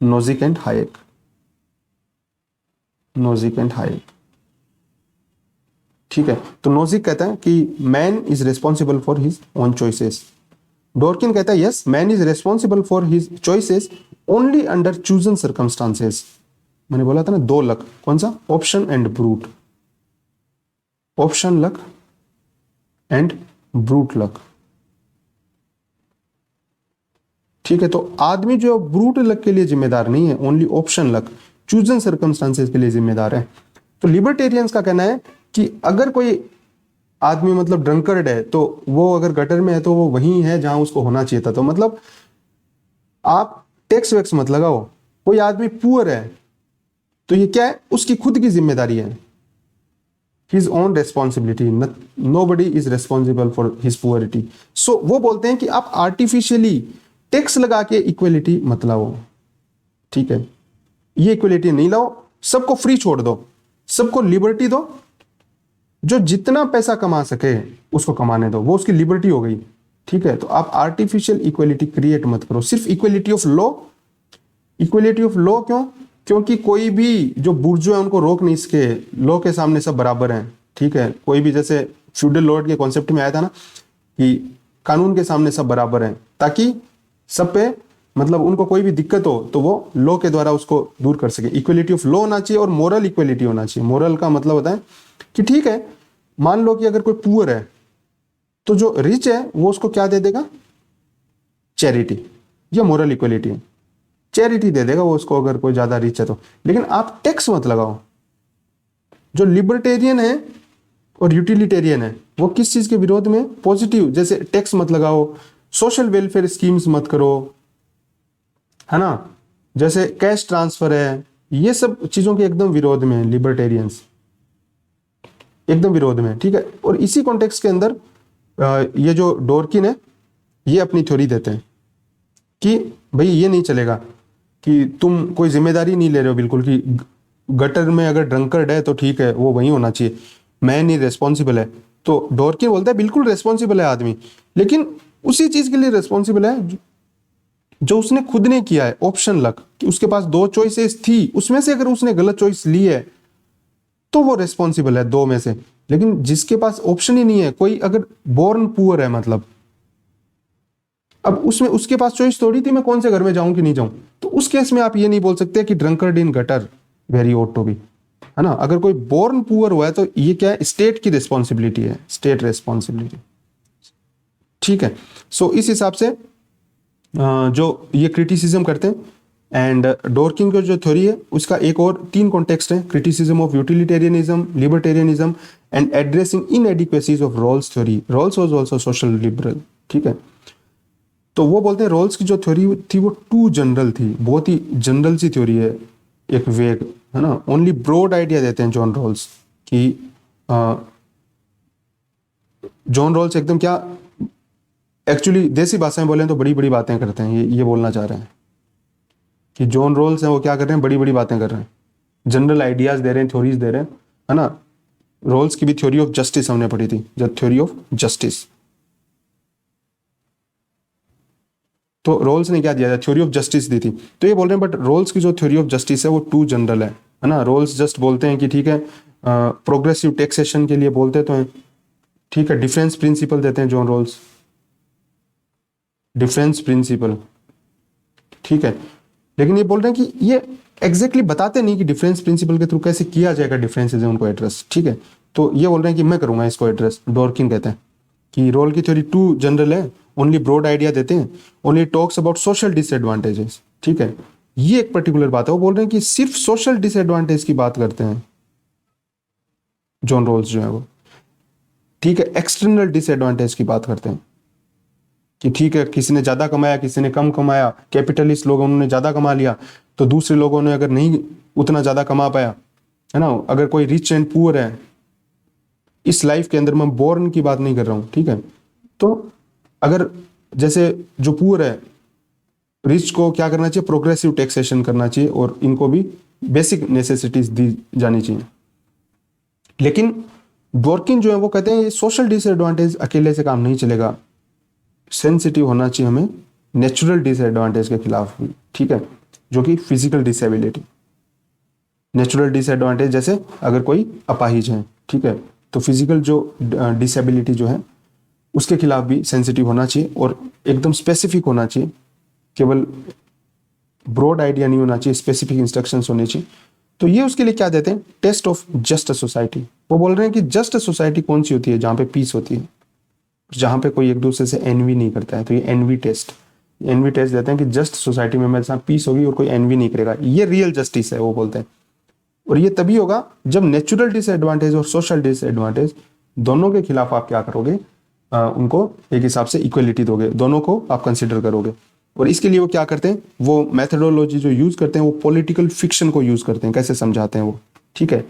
Nozick and Hayek, Nozick and Hayek, ठीक है। तो नोजिक कहता है कि man is responsible for his own choices, Dworkin कहता है yes, man is responsible for his choices only under chosen circumstances. मैंने बोला था ना दो लक, कौन सा, option and brute, option luck and brute luck, ठीक है। तो आदमी जो ब्रूट लक के लिए जिम्मेदार नहीं है, only option luck, chosen circumstances के लिए जिम्मेदार है। तो लिबर्टेरियंस का कहना है कि अगर कोई आदमी मतलब ड्रंकर्ड है तो वो अगर गटर में है तो वो वहीं है जहां उसको होना चाहिए था। तो मतलब आप टैक्स वैक्स मत लगाओ। कोई आदमी पुअर है तो ये क्या है, उसकी खुद की जिम्मेदारी है, his own responsibility, nobody is responsible for his poverty. So वो बोलते हैं कि आप आर्टिफिशियली टैक्स लगा के इक्वलिटी मत लाओ, ठीक है, ये इक्वलिटी नहीं लाओ, सबको फ्री छोड़ दो, सबको लिबर्टी दो, जो जितना पैसा कमा सके उसको कमाने दो, वो उसकी लिबर्टी हो गई, ठीक है। तो आप आर्टिफिशियल इक्वलिटी क्रिएट मत करो, सिर्फ equality of law. Equality of law क्यों, क्योंकि कोई भी जो बुर्जो है उनको रोक नहीं सके, लॉ के सामने सब बराबर हैं, ठीक है। कोई भी जैसे फ्यूडल लॉर्ड के कॉन्सेप्ट में आया था ना कि कानून के सामने सब बराबर हैं, ताकि सब पे मतलब उनको कोई भी दिक्कत हो तो वो लॉ के द्वारा उसको दूर कर सके। इक्वलिटी ऑफ लॉ होना चाहिए और मोरल इक्वलिटी होना चाहिए। मोरल का मतलब होता है कि ठीक है, मान लो कि अगर कोई पुअर है तो जो रिच है वो उसको क्या दे देगा, चैरिटी, या मोरल इक्वलिटी है, चैरिटी दे देगा वो उसको अगर कोई ज्यादा रिच है तो। लेकिन आप टैक्स मत लगाओ। जो लिबर्टेरियन है और यूटिलिटेरियन है वो किस चीज के विरोध में, पॉजिटिव, जैसे टैक्स मत लगाओ, सोशल वेलफेयर स्कीम्स मत करो, है ना, जैसे कैश ट्रांसफर है, ये सब चीजों के एकदम विरोध में लिबर्टेरियंस, एकदम विरोध में, ठीक है। और इसी कॉन्टेक्स्ट के अंदर ये जो डॉर्किन है ये अपनी थ्योरी देते हैं कि भाई ये नहीं चलेगा कि तुम कोई जिम्मेदारी नहीं ले रहे हो बिल्कुल, कि गटर में अगर ड्रंकर्ड है तो ठीक है वो वहीं होना चाहिए, मैं नहीं रेस्पॉन्सिबल है। तो डॉर्किन बोलता है बिल्कुल रेस्पॉन्सिबल है आदमी, लेकिन उसी चीज के लिए रेस्पॉन्सिबल है जो उसने खुद ने किया है, ऑप्शन लक, कि उसके पास दो चॉइसेस थी, उसमें से अगर उसने गलत चॉइस ली है तो वो रेस्पॉन्सिबल है दो में से। लेकिन जिसके पास ऑप्शन ही नहीं है, कोई अगर बोर्न पुअर है, मतलब अब उसमें उसके पास चॉइस थोड़ी थी मैं कौन से घर में जाऊं कि नहीं जाऊं। तो उस केस में आप ये नहीं बोल सकते कि drunkard in gutter very ought to be, है ना। अगर कोई बोर्न पुअर हुआ है तो ये क्या है, स्टेट की रिस्पॉन्सिबिलिटी है, स्टेट रिस्पॉन्सिबिलिटी, ठीक है। सो इस हिसाब से जो ये क्रिटिसिज्म करते हैं। एंड डॉर्किन की जो थ्योरी है उसका एक और 3 कॉन्टेक्स्ट है, criticism of utilitarianism, libertarianism and addressing inadequacies of Rawls theory. Rawls was also social liberal, ठीक है। तो वो बोलते हैं रॉल्स की जो थ्योरी थी वो टू जनरल थी, बहुत ही जनरल सी थ्योरी है, एक वेग, है ना। ओनली ब्रॉड आइडिया देते हैं जॉन रॉल्स कि जॉन रॉल्स एकदम क्या, एक्चुअली देसी भाषा में बोलें तो बड़ी बड़ी बातें करते हैं, ये बोलना चाह रहे हैं कि जॉन रॉल्स हैं वो क्या कर रहे हैं, बड़ी बड़ी बातें कर रहे हैं, जनरल आइडियाज दे रहे हैं, थ्योरीज दे रहे हैं, है ना। रॉल्स की भी थ्योरी ऑफ जस्टिस हमने पढ़ी थी, जब थ्योरी ऑफ जस्टिस, तो रॉल्स ने क्या दिया था, थ्योरी ऑफ जस्टिस दी थी। तो ये बोल रहे हैं बट रॉल्स की जो थ्योरी ऑफ जस्टिस है वो टू जनरल है ना। रॉल्स जस्ट बोलते हैं कि ठीक है प्रोग्रेसिव टैक्सेशन के लिए बोलते तो हैं, ठीक है। डिफरेंस प्रिंसिपल देते हैं जॉन रॉल्स, डिफरेंस प्रिंसिपल, ठीक है। लेकिन ये बोल रहे हैं कि ये एग्जैक्टली बताते नहीं कि डिफरेंस प्रिंसिपल के थ्रू कैसे किया जाएगा डिफरेंसेस है उनको एड्रेस, ठीक है। तो ये बोल रहे हैं कि मैं करूंगा इसको एड्रेस। डॉर्किन कहते हैं कि रोल की थ्योरी टू जनरल है, ओनली ब्रॉड आइडिया देते हैं, only talks about social disadvantages, ठीक है। ये एक पर्टिकुलर बात है, वो बोल रहे हैं कि सिर्फ सोशल डिसएडवांटेज की बात करते हैं जॉन रॉल्स जो है वो, ठीक है। एक्सटर्नल डिसएडवांटेज की बात करते हैं कि ठीक है किसी ने ज्यादा कमाया, किसी ने कम कमाया, कैपिटलिस्ट लोग उन्होंने ज्यादा कमा लिया तो दूसरे लोगों ने अगर नहीं उतना ज्यादा कमा पाया, है ना। अगर कोई रिच एंड पुअर है इस लाइफ के अंदर, मैं बोर्न की बात नहीं कर रहा हूं, ठीक है। तो अगर जैसे जो पुअर है, रिच को क्या करना चाहिए, प्रोग्रेसिव टैक्सेशन करना चाहिए और इनको भी बेसिक नेसेसिटीज दी जानी चाहिए। लेकिन डॉर्किन जो है वो कहते हैं ये सोशल डिसएडवांटेज अकेले से काम नहीं चलेगा, सेंसिटिव होना चाहिए हमें नेचुरल डिसएडवांटेज के खिलाफ भी, ठीक है, जो कि फिजिकल डिसेबिलिटी। नेचुरल डिसएडवांटेज जैसे अगर कोई अपाहिज है, ठीक है, तो फिजिकल जो डिसेबिलिटी जो है उसके खिलाफ भी सेंसिटिव होना चाहिए और एकदम स्पेसिफिक होना चाहिए, केवल ब्रॉड आइडिया नहीं होना चाहिए, स्पेसिफिक इंस्ट्रक्शंस होने चाहिए। तो ये उसके लिए क्या देते हैं, टेस्ट ऑफ जस्ट सोसाइटी। वो बोल रहे हैं कि जस्ट सोसाइटी कौन सी होती है, जहां पे पीस होती है, जहां पे कोई एक दूसरे से एनवी नहीं करता है। तो ये एनवी टेस्ट देते हैं कि जस्ट सोसाइटी में मेरे साथ पीस होगी और कोई एनवी नहीं करेगा, ये रियल जस्टिस है वो बोलते हैं। और ये तभी होगा जब नेचुरल डिसएडवांटेज और सोशल डिसएडवांटेज दोनों के खिलाफ आप क्या करोगे, उनको एक हिसाब से इक्वलिटी दोगे, दोनों को आप कंसिडर करोगे। और इसके लिए वो क्या करते हैं, वो मेथडोलॉजी जो यूज करते हैं वो पॉलिटिकल फिक्शन को यूज करते हैं। कैसे समझाते हैं वो, ठीक है।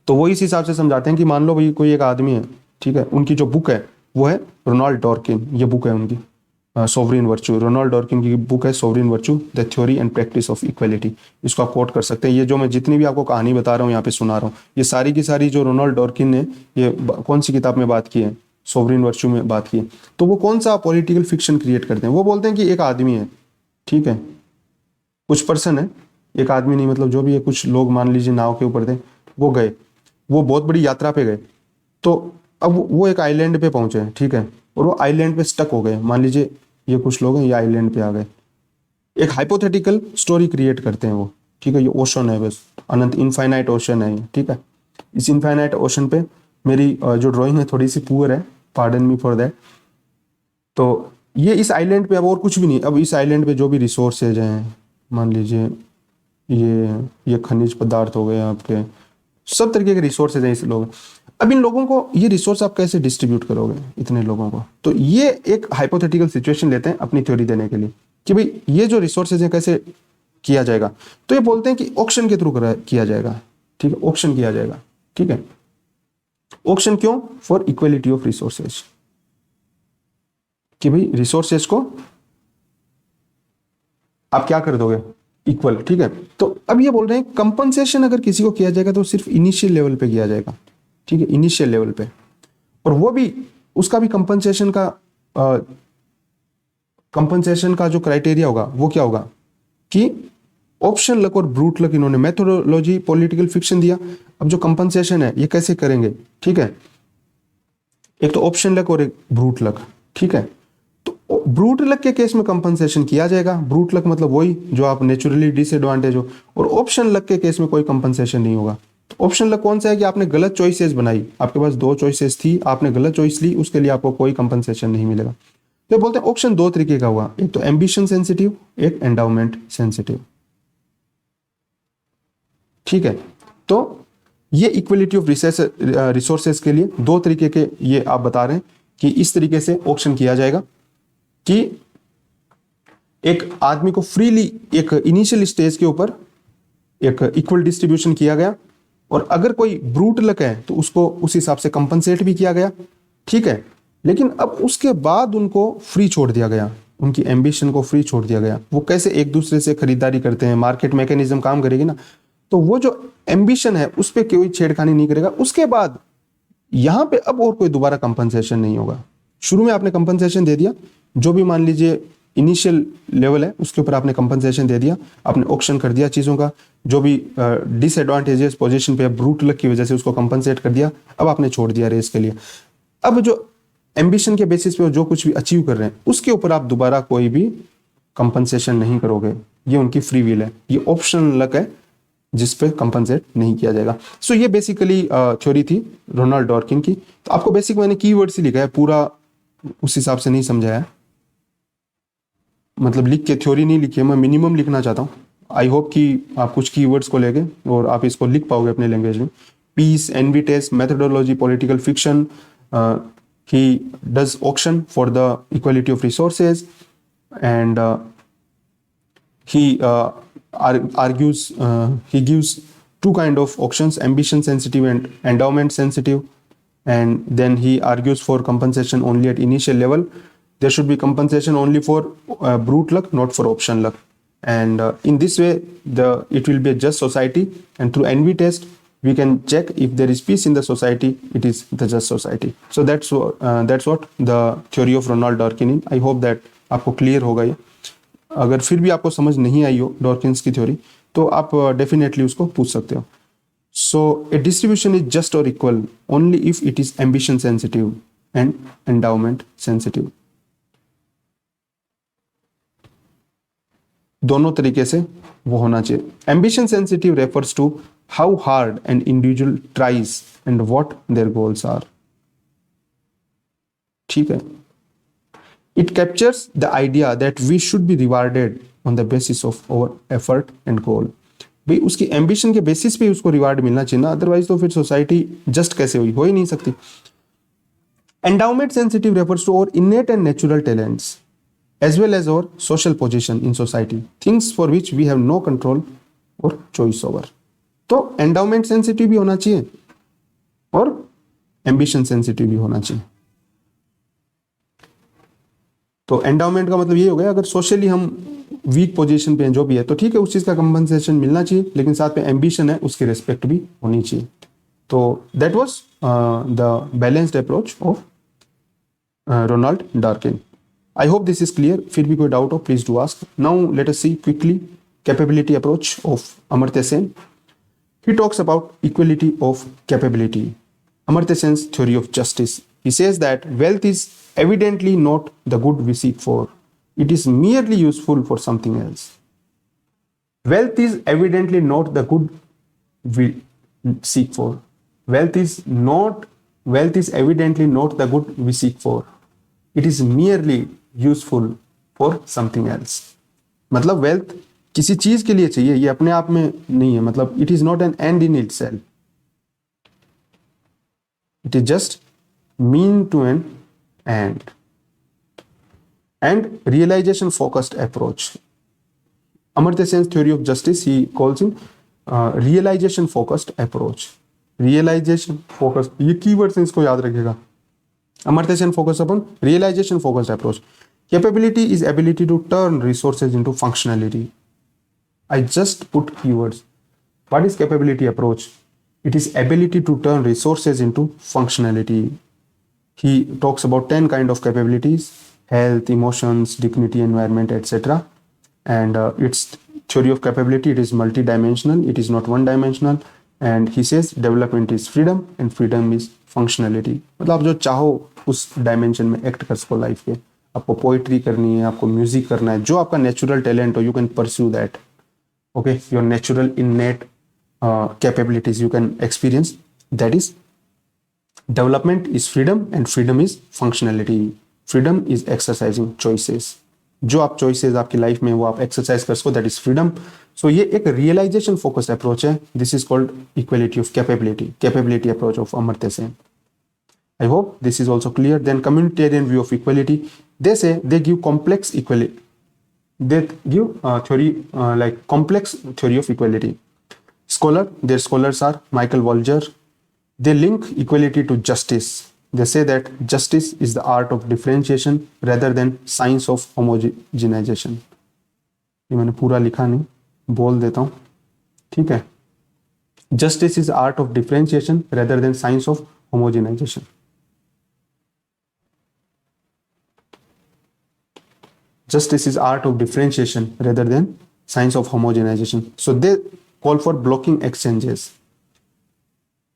तो वो इस हिसाब से समझाते हैं कि मान लो भाई कोई एक आदमी है, ठीक है, उनकी जो बुक है वो है रोनाल्ड डॉर्किन, ये बुक है उनकी सोवरिन वर्चू। रोनाल्ड डॉर्किन की बुक है sovereign virtue, the theory and practice of equality. इसको आप कोट कर सकते हैं। ये जो मैं जितनी भी आपको कहानी बता रहा हूँ यहाँ पे सुना रहा हूँ, ये सारी की सारी जो रोनाल्ड डॉर्किन ने ये कौन सी किताब में बात की है, सोवरिन वर्चू में बात की है। तो वो कौन सा पॉलिटिकल फिक्शन क्रिएट करते हैं, वो बोलते हैं कि एक आदमी है, ठीक है, कुछ पर्सन है, एक आदमी नहीं मतलब जो भी है, कुछ लोग मान लीजिए नाव के ऊपर थे, वो गए, वो बहुत बड़ी यात्रा पे गए। तो अब वो एक आइलैंड पे पहुंचे, ठीक है, और वो आइलैंड पे स्टक हो गए। मान लीजिए ये कुछ लोग हैं, ये आइलैंड पे आ गए, एक हाइपोथेटिकल स्टोरी क्रिएट करते हैं वो, ठीक है। ये ओशन है, बस अनंत इनफाइनाइट ओशन है ये, ठीक है। इस इनफाइनाइट ओशन पे मेरी जो ड्राइंग है थोड़ी सी पुअर है, पार्डन मी फॉर दैट। तो ये इस आइलैंड पे अब और कुछ भी नहीं, अब इस आइलैंड पे जो भी रिसोर्सेज हैं, मान लीजिए ये खनिज पदार्थ हो गए आपके, सब तरीके के रिसोर्सेज हैं इस लोग। अब इन लोगों को ये रिसोर्स आप कैसे डिस्ट्रीब्यूट करोगे इतने लोगों को। तो ये एक हाइपोथेटिकल सिचुएशन लेते हैं अपनी थ्योरी देने के लिए कि भाई ये जो रिसोर्सेज हैं कैसे किया जाएगा। तो ये बोलते हैं कि ऑक्शन के थ्रू किया जाएगा, ठीक है, ऑक्शन किया जाएगा, ठीक है। ऑक्शन क्यों, फॉर इक्वलिटी ऑफ रिसोर्सेज, कि भाई रिसोर्सेज को आप क्या कर दोगे, इक्वल, ठीक है। तो अब ये बोल रहे हैं कंपनसेशन अगर किसी को किया जाएगा तो सिर्फ इनिशियल लेवल पे किया जाएगा, ठीक है, इनिशियल लेवल पे। और वो भी उसका भी कंपनसेशन का जो क्राइटेरिया होगा वो क्या होगा कि ऑप्शन लक और ब्रूट लक, इन्होंने मेथोडोलॉजी पॉलिटिकल फिक्शन दिया। अब जो कंपनसेशन है ये कैसे करेंगे, ठीक है, एक तो ऑप्शन लक और एक ब्रूट लक, ठीक है। तो ब्रूट लक के केस में कंपनसेशन किया जाएगा। ब्रूट लक मतलब वही जो आप नेचुरली डिसएडवांटेज हो। और ऑप्शन लक के केस में कोई कंपनसेशन नहीं होगा। तो ऑप्शन लक कौन सा है कि आपने गलत चॉइसेस बनाई, आपके पास दो चॉइसेस थी, आपने गलत चॉइस ली, उसके लिए आपको कोई कंपनसेशन नहीं मिलेगा। तो बोलते हैं ऑप्शन दो तरीके का हुआ, एक तो एम्बिशन सेंसिटिव, एक एंडाउमेंट सेंसिटिव। ठीक है, तो ये इक्वलिटी ऑफ रिसोर्सेज के लिए दो तरीके के ये आप बता रहे हैं कि इस तरीके से ऑप्शन किया जाएगा कि एक आदमी को फ्रीली एक इनिशियल स्टेज के ऊपर एक इक्वल डिस्ट्रीब्यूशन किया गया, और अगर कोई ब्रूट लक है तो उसको उस हिसाब से कंपनसेट भी किया गया। ठीक है, लेकिन अब उसके बाद उनको फ्री छोड़ दिया गया, उनकी एम्बिशन को फ्री छोड़ दिया गया। वो कैसे एक दूसरे से खरीदारी करते हैं, मार्केट मैकेनिज्म काम करेगी ना, तो वो जो एम्बिशन है उस पर कोई छेड़खानी नहीं करेगा। उसके बाद यहां पे अब और कोई दोबारा कंपनसेशन नहीं होगा। शुरू में आपने कंपनसेशन दे दिया, जो भी मान लीजिए इनिशियल लेवल है उसके ऊपर आपने कंपनसेशन दे दिया, आपने ऑक्शन कर दिया चीजों का, जो भी डिसएडवांटेजेस पोजीशन पे ब्रूट लक की वजह से उसको कंपनसेट कर दिया, अब आपने छोड़ दिया रेस के लिए। अब जो एम्बिशन के बेसिस पे जो कुछ भी अचीव कर रहे हैं उसके ऊपर आप दोबारा कोई भी कंपनसेशन नहीं करोगे, ये उनकी फ्री विल है, ये ऑप्शनल लक है जिस पे कंपनसेट नहीं किया जाएगा। सो ये बेसिकली थ्योरी थी रोनाल्ड डॉर्किन की। तो आपको बेसिक मैंने कीवर्ड्स ही लिखा है, पूरा उस हिसाब से नहीं समझाया, मतलब लिख के थ्योरी नहीं लिखी है, मैं मिनिमम लिखना चाहता हूँ। आई होप कि आप कुछ कीवर्ड्स को लेके और आप इसको लिख पाओगे अपने लैंग्वेज में। Peace, envy test, methodology, political fiction, he does auction for the equality of resources, and he argues, he gives two kind of auctions, ambition sensitive and endowment sensitive, and then he argues for compensation only at initial level. There should be compensation only for brute luck, not for option luck, and in this way it will be a just society, and through envy test we can check if there is peace in the society, it is the just society. So that's what the theory of Ronald Dworkin is. I hope that आपको क्लियर होगा ये। अगर फिर भी आपको समझ नहीं आई हो डॉर्किन्स की थ्योरी तो आप डेफिनेटली उसको पूछ सकते हो। So a distribution is just और equal only if it is ambition sensitive and endowment sensitive. दोनों तरीके से वो होना चाहिए। Ambition sensitive refers to how hard an individual tries and what their goals are. ठीक है, it captures the idea that we should be rewarded on the basis of our effort and goal. भाई उसकी एम्बिशन के बेसिस पे उसको रिवार्ड मिलना चाहिए ना, अदरवाइज तो फिर सोसाइटी जस्ट कैसे हुई, हो ही नहीं सकती। Endowment sensitive refers to our innate and natural talents as well as our social position in society, things for which we have no control or choice over. तो एंडाउमेंट सेंसिटिव भी होना चाहिए और एम्बिशन सेंसिटिव भी होना चाहिए। तो एंडाउमेंट का मतलब ये हो गया, अगर सोशली हम वीक पोजीशन पे हैं जो भी है तो ठीक है, उस चीज का कंपनसेशन मिलना चाहिए, लेकिन साथ में एम्बिशन है उसकी रिस्पेक्ट भी होनी चाहिए। तो that was the balanced approach of Ronald Dworkin. I hope this is clear. फिर भी कोई डाउट हो please do ask. Now let us see quickly capability approach of Amartya Sen. He talks about equality of capability. Amartya Sen's theory of justice. He says that wealth is evidently not the good we seek for. It is merely useful for something else. Wealth is evidently not the good we seek for. Wealth is evidently not the good we seek for. It is merely useful for something else. मतलब wealth किसी चीज के लिए चाहिए, ये अपने आप में नहीं है, मतलब it is not an end in itself, it is just mean to an end. And realization focused approach, Amartya Sen's theory of justice ही calls in realization focused approach. Realization focused, ये कीवर्ड्स हैं, इसको याद रखिएगा। Amartya Sen focus upon realization focused approach. Capability is ability to turn resources into functionality. I just put keywords. What is capability approach? It is ability to turn resources into functionality. He talks about 10 kind of capabilities: health, emotions, dignity, environment, etc. And its theory of capability, it is multidimensional. It is not one dimensional. And he says development is freedom and freedom is functionality. मतलब आप जो चाहो उस dimension में act कर सको life के, आपको पोइट्री करनी है, आपको म्यूजिक करना है, जो आपका नेचुरल टैलेंट हो, you can pursue that. Okay, your natural innate capabilities you can experience. That is development is freedom and freedom is functionality. Freedom is exercising choices. जो आप चॉइसेस आपकी लाइफ में वो आप एक्सरसाइज कर सको, दैट इज फ्रीडम. सो ये एक रियलाइजेशन फोकस्ड अप्रोच है. This is called equality of capability approach of Amartya Sen. I hope this is also clear. Then communitarian view of equality. They say they give complex equality. They give theory like complex theory of equality. Their scholars are Michael Walzer. They link equality to justice. They say that justice is the art of differentiation rather than science of homogenization. ये मैंने पूरा लिखा नहीं, बोल देता हूँ, ठीक है. Justice is the art of differentiation rather than science of homogenization. Justice is art of differentiation rather than science of homogenization. So they call for blocking exchanges.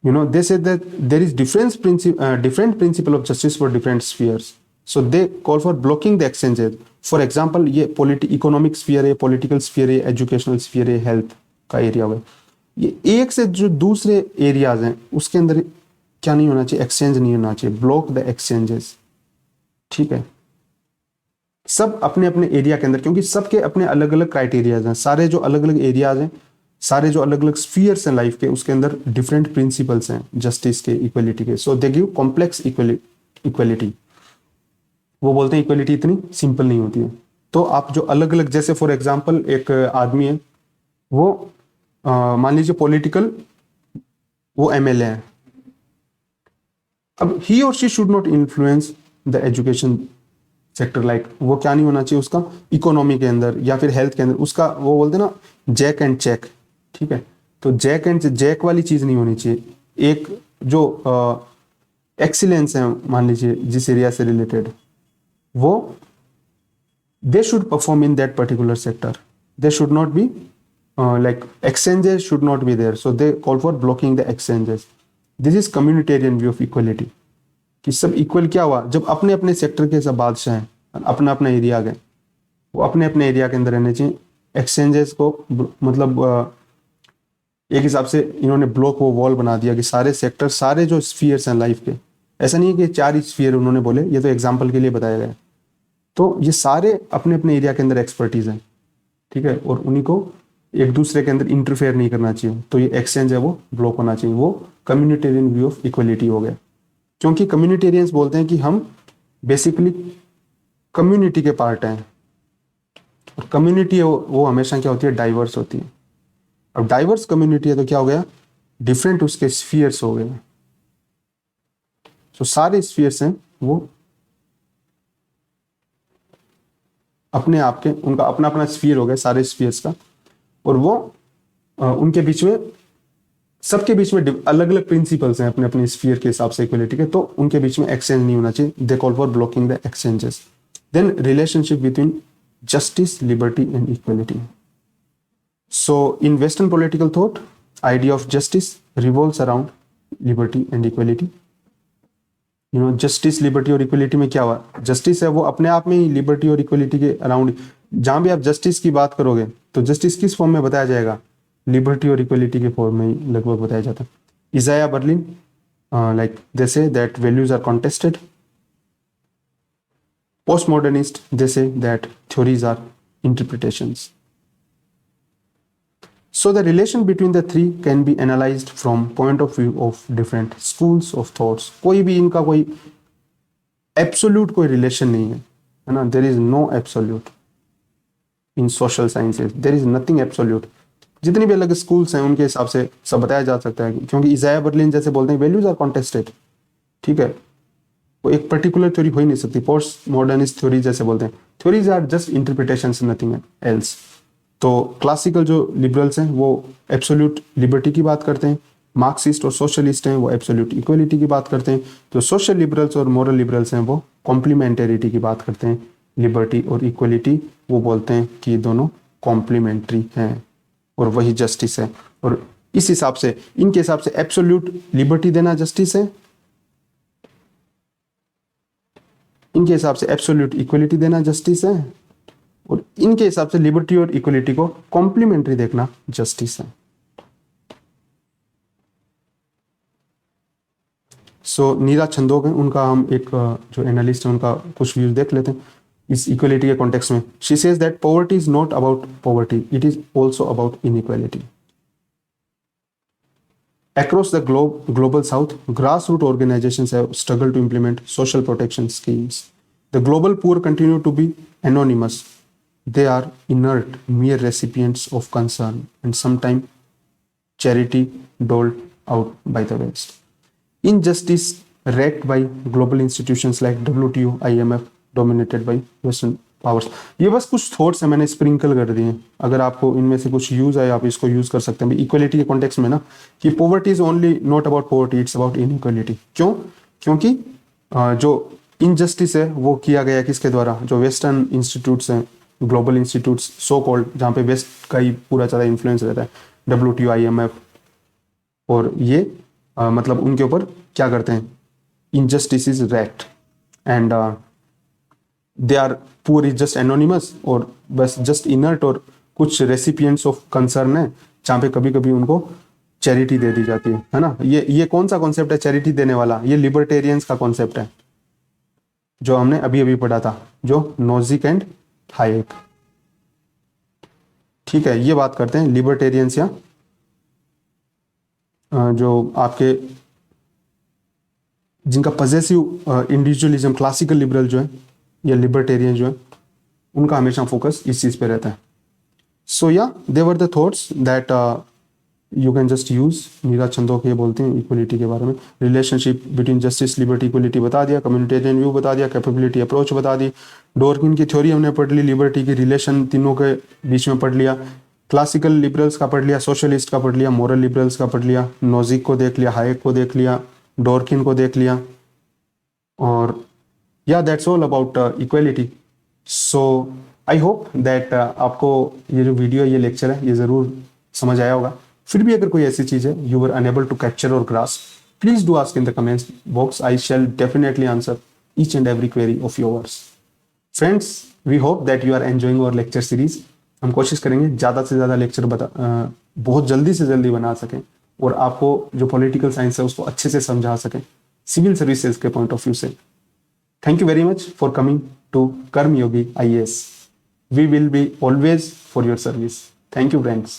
You know, they say that there is different principle of justice for different spheres. So they call for blocking the exchanges. For example, ये इकोनॉमिक स्फीयर है, पॉलिटिकल स्फीयर है, एजुकेशनल स्फीयर है, हेल्थ का एरिया है. ये एक से जो दूसरे एरियाज हैं उसके अंदर क्या नहीं होना चाहिए, एक्सचेंज नहीं होना चाहिए. Block the exchanges. ठीक है, सब अपने अपने एरिया के अंदर, क्योंकि सबके अपने अलग अलग क्राइटेरियाज हैं. सारे जो अलग अलग एरियाज हैं, सारे जो अलग अलग स्फीयर्स हैं लाइफ के, उसके अंदर डिफरेंट प्रिंसिपल्स हैं जस्टिस के, इक्वलिटी के. सो दे गिव कॉम्प्लेक्स इक्वलिटी. वो बोलते हैं इक्वलिटी इतनी सिंपल नहीं होती है. तो आप जो अलग अलग, जैसे फॉर एग्जाम्पल एक आदमी है, वो मान लीजिए पॉलिटिकल, वो एमएलए है. अब ही और she should not influence the education sector. Like वो क्या नहीं होना चाहिए उसका, इकोनॉमी के अंदर या फिर हेल्थ के अंदर उसका, वो बोलते हैं ना जैक एंड चेक. ठीक है, तो जैक वाली चीज नहीं होनी चाहिए. एक जो एक्सीलेंस है मान लीजिए जिस एरिया से रिलेटेड, वो they should perform in that particular sector. They should not be like exchanges should not be there. So they call for blocking the exchanges. This is communitarian view of equality. कि सब इक्वल क्या हुआ, जब अपने अपने सेक्टर के सब बादशाह हैं, अपना अपना एरिया गए, वो अपने अपने एरिया के अंदर रहने चाहिए. एक्सचेंजेस को मतलब एक हिसाब से इन्होंने ब्लॉक, वो वॉल बना दिया कि सारे सेक्टर, सारे जो स्फीयर्स हैं लाइफ के, ऐसा नहीं है कि 4 ही स्फीयर उन्होंने बोले, ये तो एग्जाम्पल के लिए बताया गया. तो ये सारे अपने अपने एरिया के अंदर एक्सपर्टीज हैं. ठीक है, और उन्हीं को एक दूसरे के अंदर इंटरफेयर नहीं करना चाहिए. तो ये एक्सचेंज है वो ब्लॉक होना चाहिए. वो कम्युनिटेरियन व्यू ऑफ इक्वलिटी हो गया. क्योंकि कम्युनिटेरियंस बोलते हैं कि हम बेसिकली कम्युनिटी के पार्ट हैं, और कम्युनिटी वो हमेशा क्या होती है, डाइवर्स होती है. अब डाइवर्स कम्युनिटी है तो क्या हो गया, डिफरेंट उसके स्फीयर्स हो गए. तो सारे स्फीयर्स हैं वो अपने आप के, उनका अपना अपना स्फीयर हो गया सारे स्फीयर्स का. और वो उनके बीच में, सबके बीच में अलग अलग प्रिंसिपल्स हैं अपने अपने स्फीयर के हिसाब से इक्वलिटी के. तो उनके बीच में एक्सचेंज नहीं होना चाहिए. They call for blocking the exchanges. Then relationship between justice, liberty, and equality. So in Western political thought, idea of justice revolves around liberty and equality. You know, justice, liberty और equality में क्या हुआ, justice है वो अपने आप में ही liberty और equality के around. जहाँ भी आप justice की बात करोगे तो justice किस फॉर्म में बताया जाएगा, liberty और equality के फॉर्म में ही लगभग बताया जाता है. Isaiah Berlin, like they say that values are contested. Postmodernist, they say that theories are interpretations. So the relation between the three can be analyzed from point of view of different schools of thoughts. कोई भी इनका कोई absolute कोई relation नहीं है ना. There is no absolute in social sciences. There is nothing absolute. जितनी भी अलग स्कूल्स हैं उनके हिसाब से सब बताया जा सकता है, क्योंकि इजाया बर्लिन जैसे बोलते हैं वैल्यूज आर कॉन्टेस्टेड. ठीक है, वो एक पर्टिकुलर थ्योरी हो ही नहीं सकती. पोस्ट मॉडर्निस्ट थ्योरी जैसे बोलते हैं, theories are just interpretations, nothing else. तो क्लासिकल जो लिबरल्स हैं वो एब्सोल्यूट लिबर्टी की बात करते हैं. मार्क्सिस्ट और सोशलिस्ट हैं वो एब्सोल्यूट इक्वलिटी की बात करते हैं. जो सोशल लिबरल्स और मॉरल लिबरल्स हैं वो कॉम्प्लीमेंटेरिटी की बात करते हैं. लिबर्टी और इक्वलिटी वो बोलते हैं कि दोनों कॉम्प्लीमेंट्री हैं और वही जस्टिस है. और इस हिसाब से, इनके हिसाब से एब्सोल्यूट लिबर्टी देना जस्टिस है, इनके हिसाब से एब्सोल्यूट इक्वलिटी देना जस्टिस है, और इनके हिसाब से लिबर्टी और इक्वलिटी को कॉम्प्लीमेंट्री देखना जस्टिस है। सो नीरज छंदोक है, उनका हम एक जो एनालिस्ट है उनका कुछ व्यूज देख लेते हैं इस इक्वलिटी के कॉन्टेक्स्ट में। She says that poverty is not about poverty, it is also about inequality. Across the global south, grassroots organizations have struggled to implement social protection schemes. The global poor continue to be anonymous. They are inert, mere recipients of concern and sometimes charity doled out by the West. Injustice wreaked by global institutions like WTO, IMF, dominated by Western powers. ये बस कुछ थॉट्स है मैंने स्प्रिंकल कर दिए, अगर आपको इनमें से कुछ यूज आए आप इसको यूज कर सकते हैं इक्वलिटी के कॉन्टेक्स्ट में ना, कि poverty is only not about poverty, it's about inequality. क्यों? क्योंकि जो इनजस्टिस है वो किया गया किसके द्वारा, जो वेस्टर्न इंस्टीट्यूट्स हैं, ग्लोबल इंस्टीट्यूट्स सो कॉल्ड, जहाँ पे वेस्ट का ही पूरा ज़्यादा इन्फ्लुएंस रहता है, WTO, IMF, और ये मतलब उनके ऊपर क्या करते हैं, injustice is wrecked and they are poor is just anonymous, और बस जस्ट इनर्ट, और कुछ रेसिपिएंट्स ऑफ कंसर्न है जहाँ पे कभी कभी उनको चैरिटी दे दी जाती है ना। ये कौन सा कॉन्सेप्ट है चैरिटी देने वाला? ये लिबर्टेरियंस का कॉन्सेप्ट है जो हमने अभी अभी पढ़ा था, जो नोजिक एंड हायेक। ठीक है, ये बात करते हैं लिबर्टेरियंस या जो आपके जिनका पॉजेसिव इंडिविजुअलिज्म, क्लासिकल लिबरल जो है या लिबर्टेरियन जो है, उनका हमेशा फोकस इस चीज पे रहता है। So yeah they were the thoughts that you can just use. Neeraj Chhandok ये बोलते हैं इक्वलिटी के बारे में, relationship between justice, liberty, equality बता दिया, कम्युनिटेरियन व्यू बता दिया, कैपेबिलिटी अप्रोच बता दी, डोरकिन की थ्योरी हमने पढ़ ली, लिबर्टी की रिलेशन तीनों के बीच में पढ़ लिया, क्लासिकल लिबरल्स का पढ़ लिया, सोशलिस्ट का पढ़ लिया, मोरल लिबरल्स का पढ़ लिया, नोजिक को देख लिया, हायेक को देख लिया, डोरकिन को देख लिया, और yeah, that's all about equality. So I hope that आपको ये जो वीडियो, ये लेक्चर है, ये ज़रूर समझ आया होगा। फिर भी अगर कोई ऐसी चीज़ है you were unable to capture or grasp, please do ask in the comments box. I shall definitely answer each and every query of yours. Friends, we hope that you are enjoying our lecture series. हम कोशिश करेंगे ज़्यादा से ज़्यादा लेक्चर बहुत जल्दी से जल्दी बना सकें, और आपको जो पॉलिटिकल साइंस है उसको अच्छे से समझा सकें सिविल सर्विसेज के पॉइंट ऑफ व्यू से। Thank you very much for coming to Karmyogi IAS. We will be always for your service. Thank you, friends.